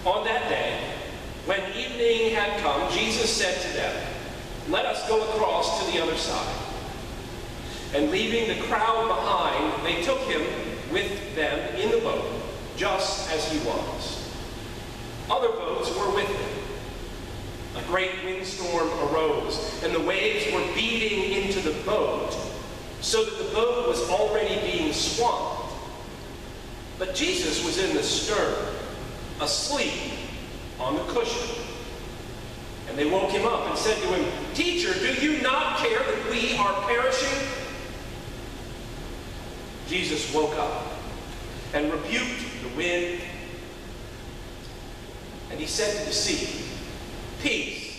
On that day, when evening had come, Jesus said to them, "Let us go across to the other side." And leaving the crowd behind, they took him with them in the boat, just as he was. Other boats were with him. A great windstorm arose, and the waves were beating into the boat, so that the boat was already being swamped. But Jesus was in the stern, asleep on the cushion. And they woke him up and said to him, "Teacher, do you not care that we are perishing?" Jesus woke up and rebuked the wind. And he said to the sea, "Peace,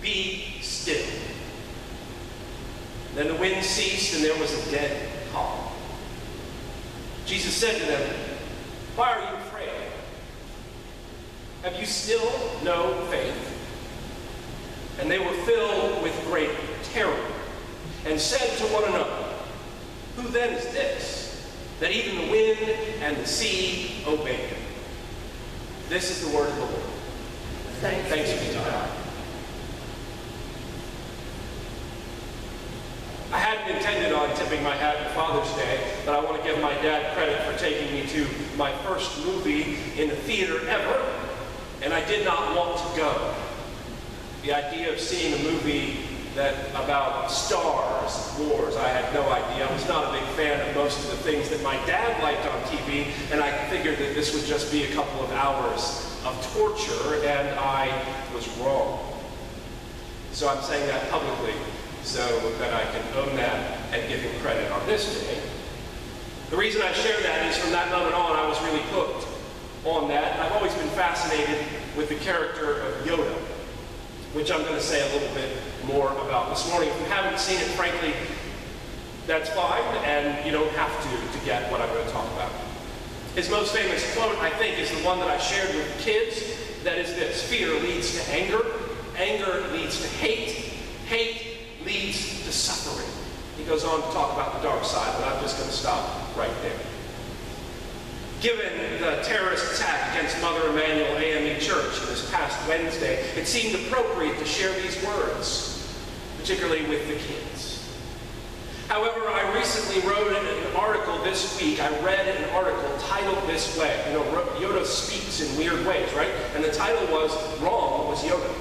be still." Then the wind ceased and there was a dead calm. Jesus said to them, "Why are you afraid? Have you still no faith?" And they were filled with great terror and said to one another, "Who then is this, that even the wind and the sea obey him?" This is the word of the Lord. Thanks be to God. I hadn't intended on tipping my hat for Father's Day, but I want to give my dad credit for taking me to my first movie in the theater ever, and I did not want to go. The idea of seeing a movie about stars, wars, I had no idea. I was not a big fan of most of the things that my dad liked on TV, and I figured that this would just be a couple of hours of torture, and I was wrong. So I'm saying that publicly so that I can own that and give him credit on this day. The reason I share that is from that moment on, I was really hooked on that. I've always been fascinated with the character of Yoda, which I'm going to say a little bit more about this morning. If you haven't seen it, frankly, that's fine, and you don't have to get what I'm going to talk about. His most famous quote, I think, is the one that I shared with kids. That is this: fear leads to anger, anger leads to hate, hate leads to suffering. He goes on to talk about the dark side, but I'm just going to stop right there. Given the terrorist attack against Mother Emanuel AME Church this past Wednesday, it seemed appropriate to share these words, particularly with the kids. However, I recently wrote an article this week. I read an article titled this way. You know, Yoda speaks in weird ways, right? And the title was, "Wrong Was Yoda."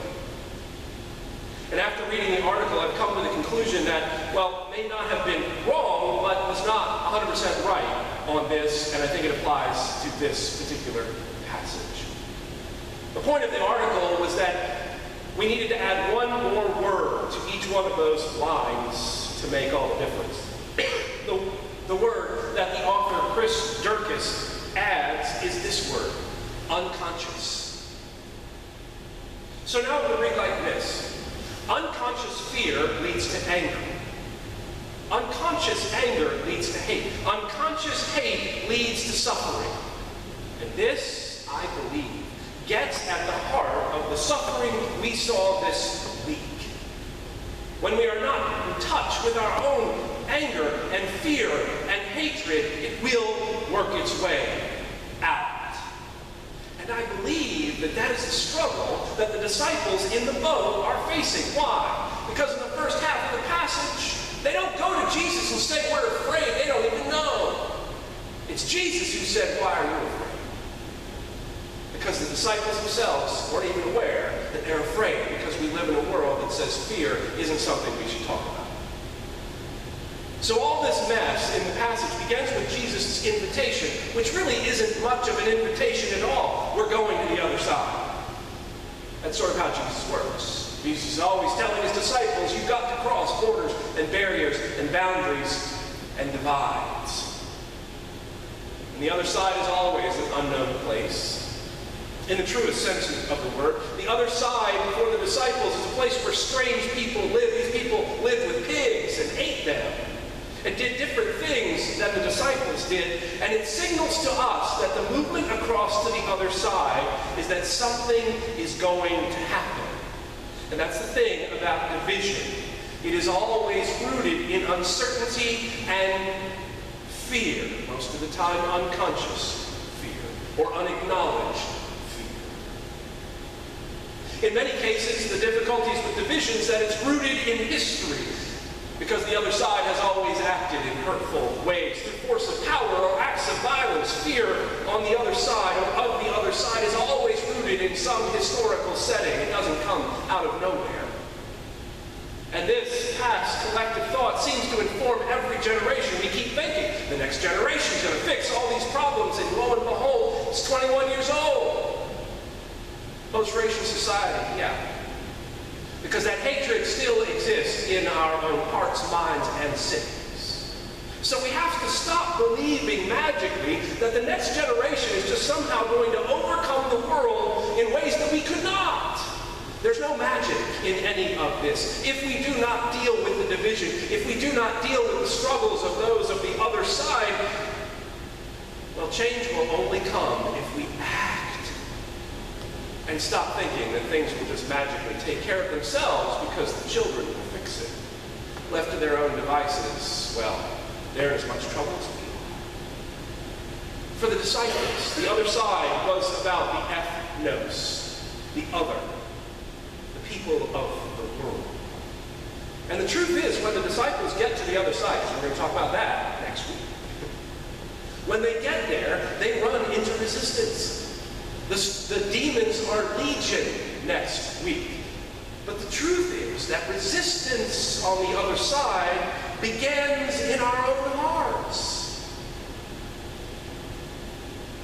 And after reading the article, I've come to the conclusion that, well, may not have been wrong, but was not 100% right on this, and I think it applies to this particular passage. The point of the article was that we needed to add one more word to each one of those lines to make all the difference. The word that the author Chris Durkis adds is this word: unconscious. So now it would read like this: unconscious fear leads to anger. Unconscious anger leads to hate. Unconscious hate leads to suffering. And this, I believe, gets at the heart of the suffering we saw this week. When we are not in touch with our own anger and fear and hatred, it will work its way out. And I believe that that is a struggle that the disciples in the boat are facing. Why? Because in the first half of the passage, they don't go to Jesus and say, "We're afraid." They don't even know. It's Jesus who said, "Why are you afraid?" Because the disciples themselves weren't even aware that they're afraid, because we live in a world that says fear isn't something we should talk about. So all this mess in the passage begins with Jesus' invitation, which really isn't much of an invitation at all. We're going to the other side. That's sort of how Jesus works. Jesus is always telling his disciples, you've got to cross borders and barriers and boundaries and divides. And the other side is always an unknown place. In the truest sense of the word, the other side for the disciples is a place where strange people live. These people lived with pigs and ate them and did different things than the disciples did. And it signals to us that the movement across to the other side is that something is going to happen. And that's the thing about division. It is always rooted in uncertainty and fear, most of the time unconscious fear or unacknowledged fear. In many cases, the difficulties with division is that it's rooted in history, because the other side has always acted in hurtful ways through force of power or acts of violence. Fear on the other side or of the other side is always rooted in some historical setting. It doesn't come out of nowhere. And this past collective thought seems to inform every generation. We keep thinking, the next generation is going to fix all these problems, and lo and behold, it's 21 years old. Post-racial society, yeah. Because that hatred still exists in our own hearts, minds, and cities. So we have to stop believing magically that the next generation is just somehow going to overcome the world in ways that we could not. There's no magic in any of this. If we do not deal with the division, if we do not deal with the struggles of those of the other side, well, change will only come if we act and stop thinking that things will just magically take care of themselves because the children will fix it. Left to their own devices, well, they're in as much trouble as we are. For the disciples, the other side was about the ethnos, the other, the people of the world. And the truth is, when the disciples get to the other side, we're going to talk about that next week, when they get there, they run into resistance. The demons are legion next week. But the truth is that resistance on the other side begins in our own hearts.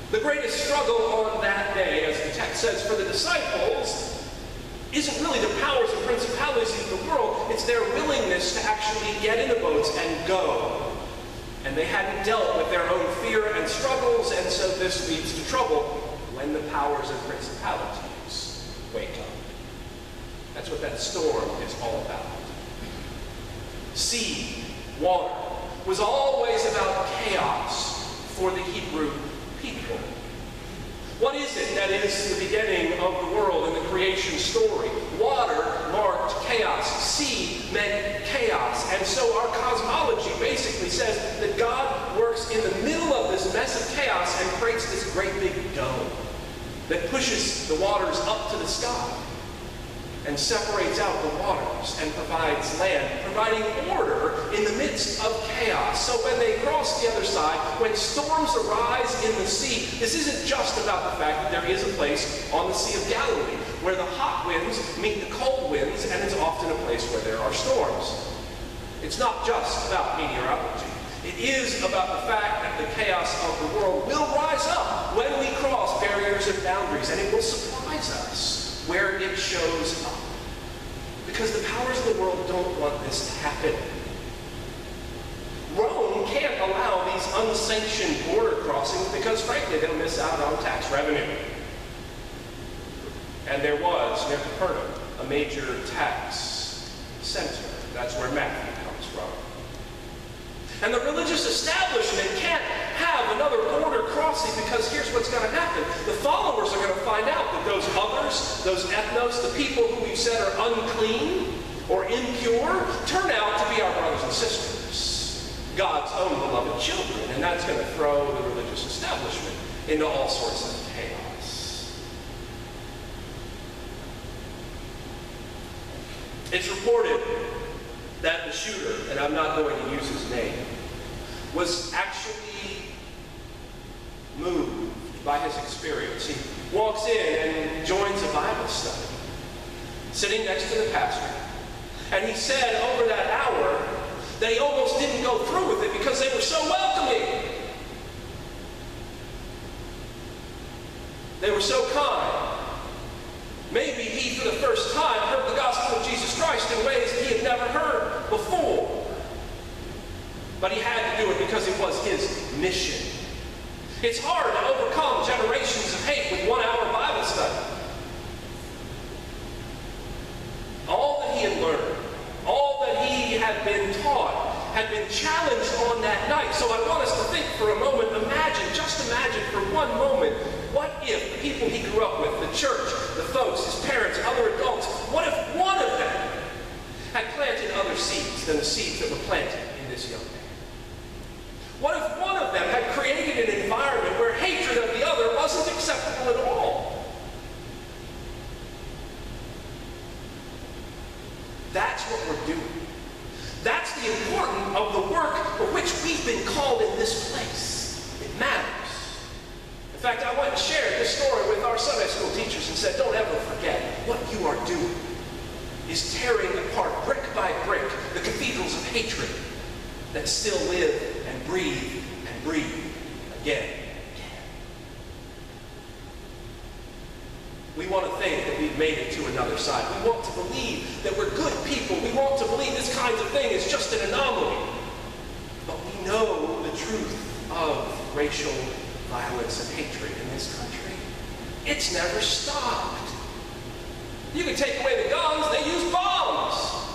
The greatest struggle on that day, as the text says, for the disciples isn't really the powers and principalities of the world. It's their willingness to actually get in the boats and go. And they hadn't dealt with their own fear and struggles, and so this leads to trouble when the powers and principalities wake up. That's what that storm is all about. Sea, water, was always about chaos for the Hebrew people. What is it that is the beginning of the world in the creation story? Water marked chaos. Sea meant chaos. And so our cosmology basically says that God works in the middle of this mess of chaos and creates this great big dome that pushes the waters up to the sky and separates out the waters and provides land, providing order in the midst of chaos. So when they cross the other side, when storms arise in the sea, this isn't just about the fact that there is a place on the Sea of Galilee where the hot winds meet the cold winds, and it's often a place where there are storms. It's not just about meteorology. It is about the fact that the chaos of the world will rise up when we cross barriers and boundaries, and it will surprise us where it shows up. Because the powers of the world don't want this to happen. Rome can't allow these unsanctioned border crossings because, frankly, they'll miss out on tax revenue. And there was, near Capernaum, a major tax center. That's where Matthew comes from. And the religious establishment can't have another border crossing because here's what's going to happen. The followers are going to find out that those others, those ethnos, the people who we've said are unclean or impure, turn out to be our brothers and sisters, God's own beloved children. And that's going to throw the religious establishment into all sorts of chaos. It's reported that the shooter, and I'm not going to use his name, was actually moved by his experience. He walks in and joins a Bible study, sitting next to the pastor. And he said over that hour that he almost didn't go through with it because they were so welcoming. They were so kind. Maybe he, for the first time, heard the gospel of Jesus Christ in ways that he had never heard before. But he had to do it because it was his mission. It's hard to overcome generations of hate with 1 hour Bible study. All that he had learned, all that he had been taught, had been challenged on that night. So I want us to think for a moment, just imagine for one moment, what if the people he grew up with, the church, the folks, his parents, other adults, what if one of them had planted other seeds than the seeds that were planted in this young man? What if one of them had created an environment where hatred of the other wasn't acceptable at all? said, don't ever forget what you are doing is tearing apart brick by brick the cathedrals of hatred that still live and breathe again. We want to think that we've made it to another side. We want to believe that we're good people. We want to believe this kind of thing is just an anomaly. But we know the truth of racial violence and hatred in this country. It's never stopped. You can take away the guns, they use bombs.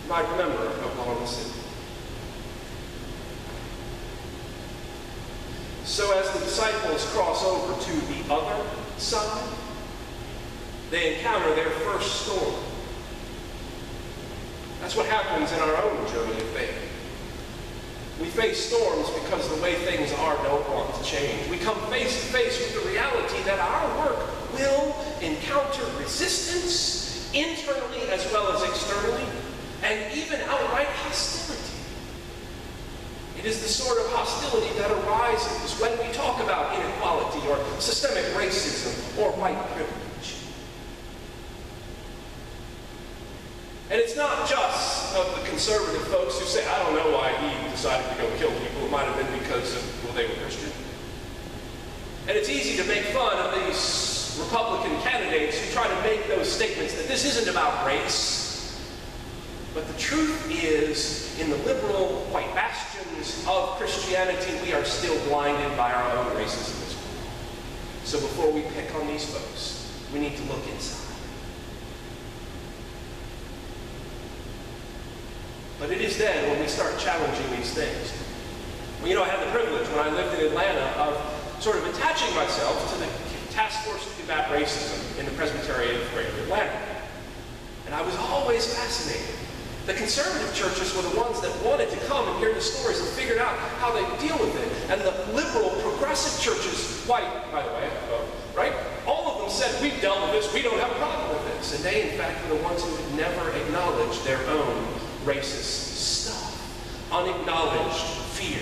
You might remember Oklahoma City. So as the disciples cross over to the other side, they encounter their first storm. That's what happens in our own journey of faith. We face storms because the way things are don't want to change. We come face to face with the reality that our work will encounter resistance, internally as well as externally, and even outright hostility. It is the sort of hostility that arises when we talk about inequality or systemic racism or white privilege. And it's not just of the conservative folks who say, I don't know why he decided to go kill people. It might have been because of, well, they were Christian. And it's easy to make fun of these Republican candidates who try to make those statements that this isn't about race. But the truth is, in the liberal white bastions of Christianity, we are still blinded by our own racism as well. So before we pick on these folks, we need to look inside. But it is then when we start challenging these things. Well, you know, I had the privilege when I lived in Atlanta of sort of attaching myself to the task force to combat racism in the Presbyterian of Greater Atlanta. And I was always fascinated. The conservative churches were the ones that wanted to come and hear the stories and figured out how they deal with it. And the liberal, progressive churches, white, by the way, right? All of them said, we've dealt with this, we don't have a problem with this. And they, in fact, were the ones who had never acknowledged their own racist stuff. Unacknowledged fear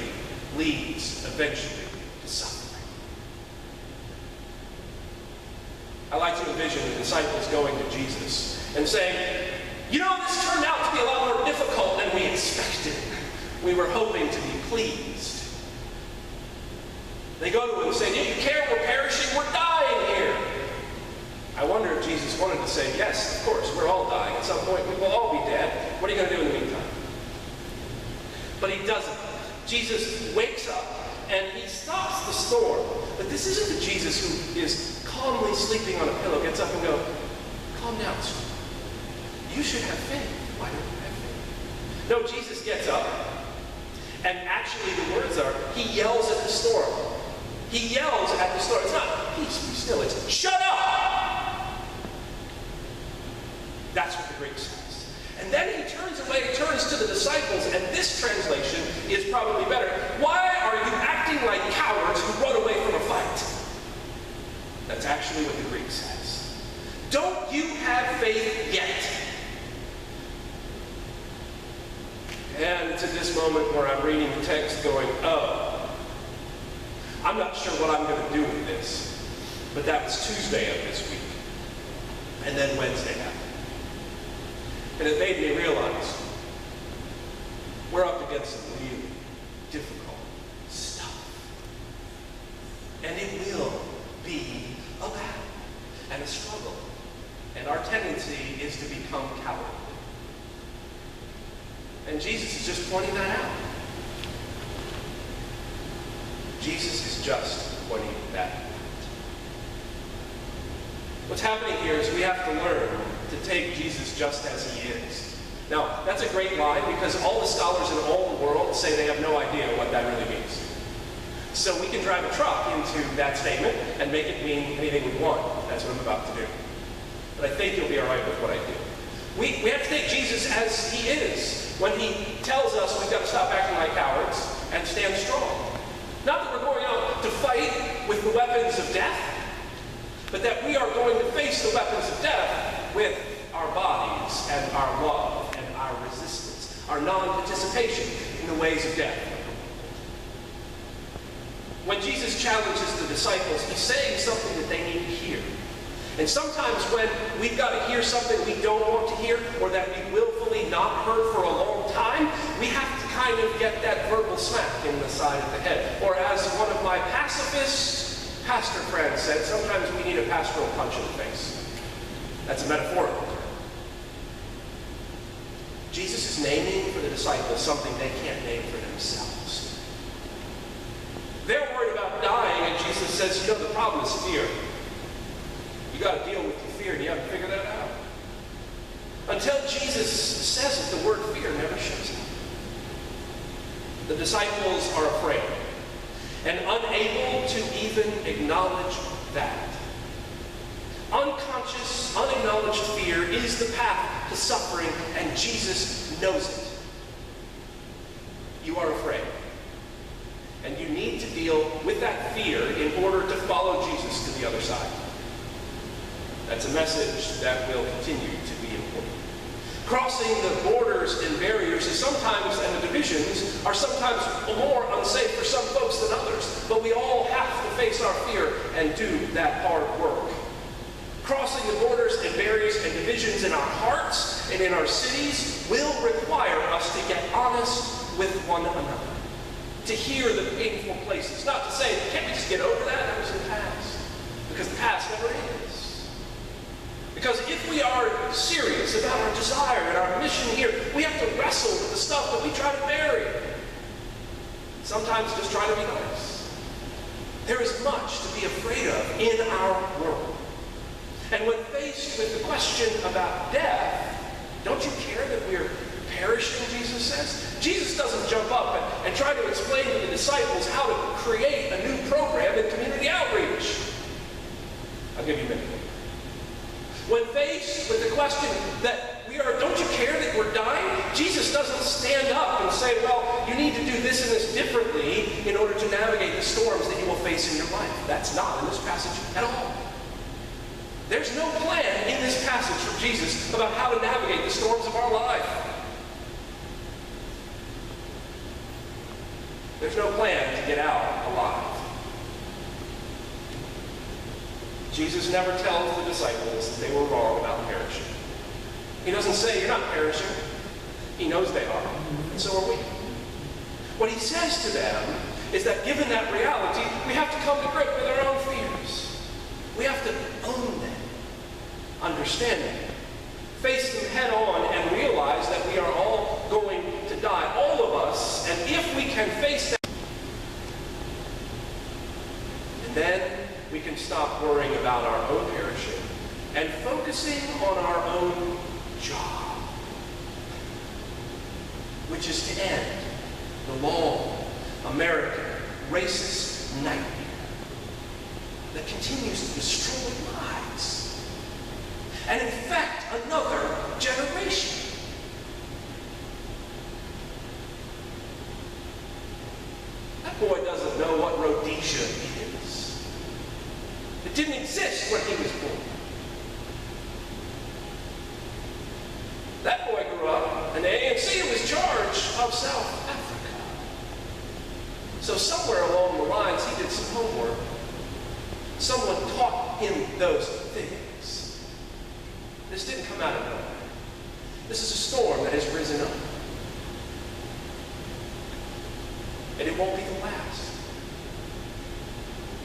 leads eventually to suffering. I like to envision the disciples going to Jesus and saying, you know, this turned out to be a lot more difficult than we expected. We were hoping to be pleased. They go to him and say, do you care? We're perishing. We're dying here. I wonder if Jesus wanted to say, yes, of course, we're all dying. At some point, we will all be dead. What are you going to do in the meantime? But he doesn't. Jesus wakes up and he stops the storm. But this isn't the Jesus who is calmly sleeping on a pillow, gets up and goes, calm down, storm. You should have faith. Why don't you have faith? No, Jesus gets up, and actually the words are, he yells at the storm. He yells at the storm. It's not, peace, be still. It's, shut up! That's what the Greek says. And then he turns away, turns to the disciples, and this translation is probably better. Why are you acting like cowards who run away from a fight? That's actually what the Greek says. Don't you have faith yet? And it's at this moment where I'm reading the text going, oh, I'm not sure what I'm going to do with this. But that was Tuesday of this week. And then Wednesday happened. And it made me realize we're up against some really difficult stuff. And it will be a battle and a struggle. And our tendency is to become cowardly. And Jesus is just pointing that out. Jesus is just pointing that out. What's happening here is we have to learn to take Jesus just as he is. Now, that's a great line because all the scholars in all the world say they have no idea what that really means. So we can drive a truck into that statement and make it mean anything we want. That's what I'm about to do. But I think you'll be all right with what I do. We have to take Jesus as he is when he tells us we've got to stop acting like cowards and stand strong. Not that we're going out to fight with the weapons of death, but that we are going to face the weapons of death with our bodies and our love and our resistance, our non-participation in the ways of death. When Jesus challenges the disciples, he's saying something that they need to hear. And sometimes when we've got to hear something we don't want to hear, or that we willfully not heard for a long time, we have to kind of get that verbal smack in the side of the head. Or as one of my pacifist pastor friends said, sometimes we need a pastoral punch in the face. That's a metaphorical term. Jesus is naming for the disciples something they can't name for themselves. They're worried about dying, and Jesus says, the problem is fear. You got to deal with your fear, and you haven't figured that out. Until Jesus says it, the word fear never shows up. The disciples are afraid and unable to even acknowledge that. Unconscious, unacknowledged fear is the path to suffering, and Jesus knows it. You are afraid. And you need to deal with that fear in order to follow Jesus to the other side. That's a message that will continue to be important. Crossing the borders and barriers is sometimes, and the divisions are sometimes more unsafe for some folks than others, but we all have to face our fear and do that hard work. Crossing the borders and barriers and divisions in our hearts and in our cities will require us to get honest with one another, to hear the painful places. Not to say, can't we just get over that? That was in the past. Because the past never is. Because if we are serious about our desire and our mission here, we have to wrestle with the stuff that we try to bury. Sometimes just try to be nice. There is much to be afraid of in our world. And when faced with the question about death, don't you care that we're perishing, Jesus says? Jesus doesn't jump up and try to explain to the disciples how to create a new program in community outreach. I'll give you a minute. When faced with the question that don't you care that we're dying? Jesus doesn't stand up and say, well, you need to do this and this differently in order to navigate the storms that you will face in your life. That's not in this passage at all. There's no plan in this passage from Jesus about how to navigate the storms of our life. There's no plan to get out alive. Jesus never tells the disciples that they were wrong about perishing. He doesn't say, you're not perishing. He knows they are, and so are we. What he says to them is that given that reality, we have to come to grips with our own fears. We have to own them, understand them, face them head on, and realize that we are all going to die, all of us, and if we can face them, and then we can stop worrying about our own perishing and focusing on our own job, which is to end the long American racist nightmare that continues to destroy lives and infect another generation. That boy doesn't know what Rhodesia is. It didn't exist when he was born. That boy grew up, and the ANC was charged of South Africa. So somewhere along the lines, he did some homework. Someone taught him those things. This didn't come out of nowhere. This is a storm that has risen up. And it won't be the last.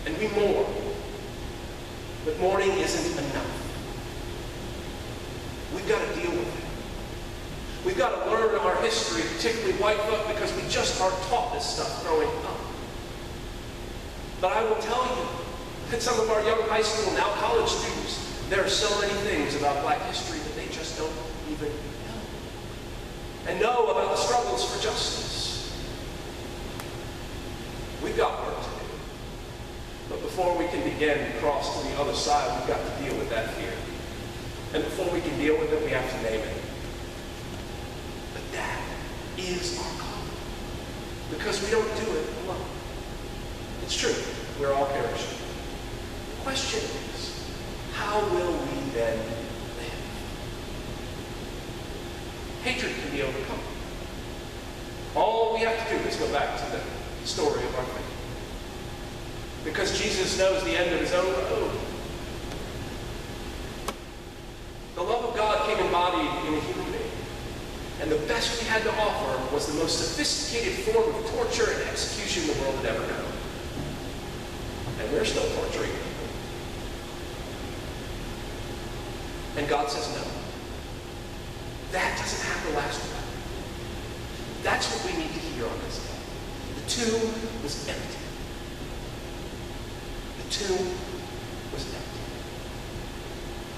And we mourn. But mourning isn't enough. We've got to deal with it. We've got to learn our history, particularly white folk, because we just aren't taught this stuff growing up. But I will tell you that some of our young high school and now college students, there are so many things about black history that they just don't even know. And know about the struggles for justice. We've got work to do. But before we can begin to cross to the other side, we've got to deal with that fear. And before we can deal with it, we have to name it. But that is our call. Because we don't do it alone. It's true, we're all perishing. The question is, how will we then live? Hatred can be overcome. All we have to do is go back to the story of our faith. because Jesus knows the end of his own road. The love of God came embodied in a human being. And the best we had to offer was the most sophisticated form of torture and execution the world had ever known. And we're still torturing people. And God says no. That doesn't have the last word. That's what we need to hear on this day. The tomb was empty. The tomb was empty.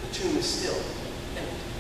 The tomb is still empty.